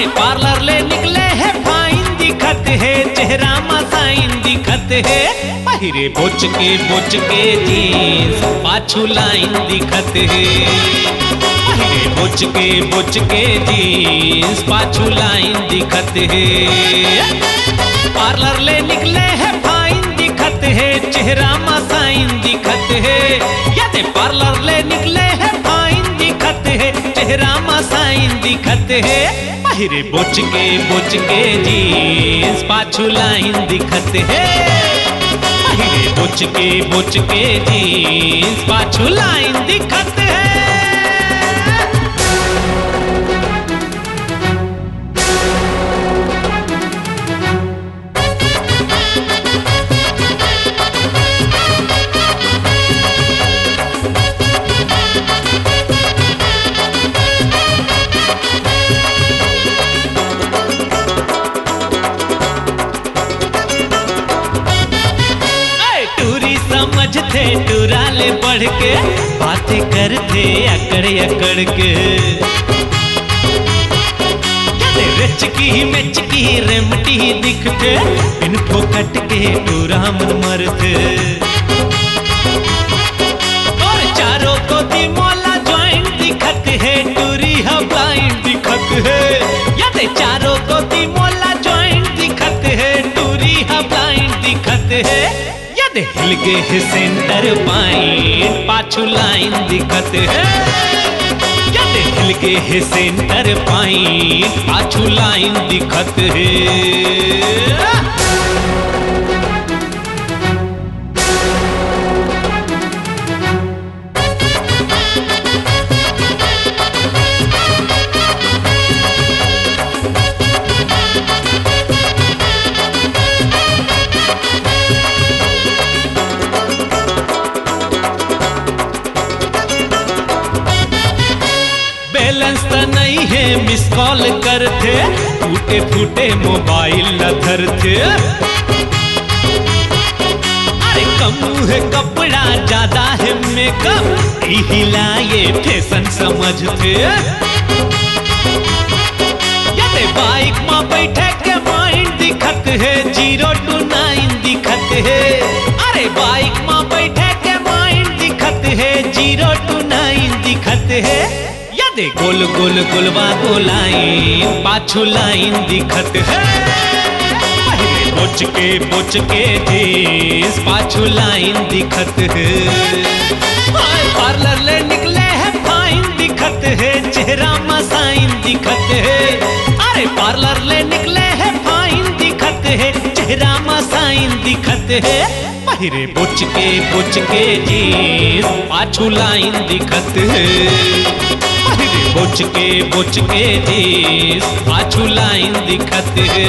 अरे पार्लर ले निकले है फाइन दिखत है, चेहरा मसाइन दिखत है। पहिरे बोच के जीन्स पाछू लाइन दिखत है। पहिरे बोच के जीन्स पाछू लाइन दिखत है। पार्लर ले निकले है फाइन दिखत है, चेहरा मसाइन दिखत है। यदि पार्लर ले निकले है फाइन दिखत है, चेहरा मसाइन दिखत है। पहिरे बोच के जीन्स पाछू लाइन दिखत है। पहिरे बोच के जीन्स पाछू लाइन दिखत है। समझते टुराले बढ़ के बातें करते अकड़ के। रेचकी रेमटी दिखते बिन फोकट के टूरा मन मरते। और चारों को दी मोला ज्वाइंट दिखत है, टूरी है ब्लाइंड दिखत है। यदि चारों को दी मोला ज्वाइंट दिखत है, टूरी है ब्लाइंड दिखत है। हिल गे है सेंटर पॉइंट पाछू लाइन दिखत है। यदि हिल गे है सेंटर पॉइंट पाछू लाइन दिखत है। बैलेंस तो नहीं है मिस कॉल करते, टूटे फूटे मोबाइल न धरते। अरे कम है कपड़ा ज्यादा है मेकअप, हिलाए फैशन समझते। यदि बाइक में बैठे के माइंड दिखत है, 0 to 9 दिखत है। अरे बाइक में बैठे के माइंड दिखत है, 0 to 9 दिखत है। यदि गोल गोलवा गोलाइन पाछू लाइन दिखत है। पहिरे बोच के जीन्स पाछू लाइन दिखत है। पार्लर ले निकले है फाइन दिखत है, चेहरा मसाइन दिखत है। अरे पार्लर ले निकले है फाइन दिखत है, चेहरा मसाइन दिखत है। पहिरे बोच के जीन्स पाछू लाइन दिखत है। बोच के जीन्स पाछू लाइन दिखत है।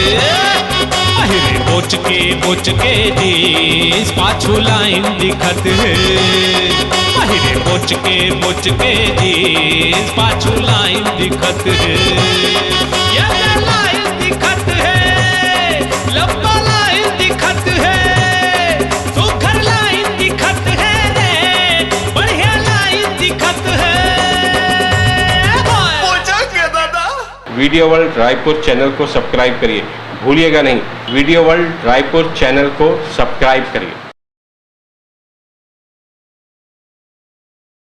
पहिरे बोच के जीन्स पाछू लाइन दिखत है। पहिरे बोच के जीन्स पाछू लाइन दिखत है। ये लाइन दिखत है, लंबा लाइन दिखत है, सुघर लाइन दिखत है रे, बढ़िया लाइन दिखत है। वीडियो वर्ल्ड रायपुर चैनल को सब्सक्राइब करिए, भूलिएगा नहीं, वीडियो वर्ल्ड रायपुर चैनल को सब्सक्राइब करिए।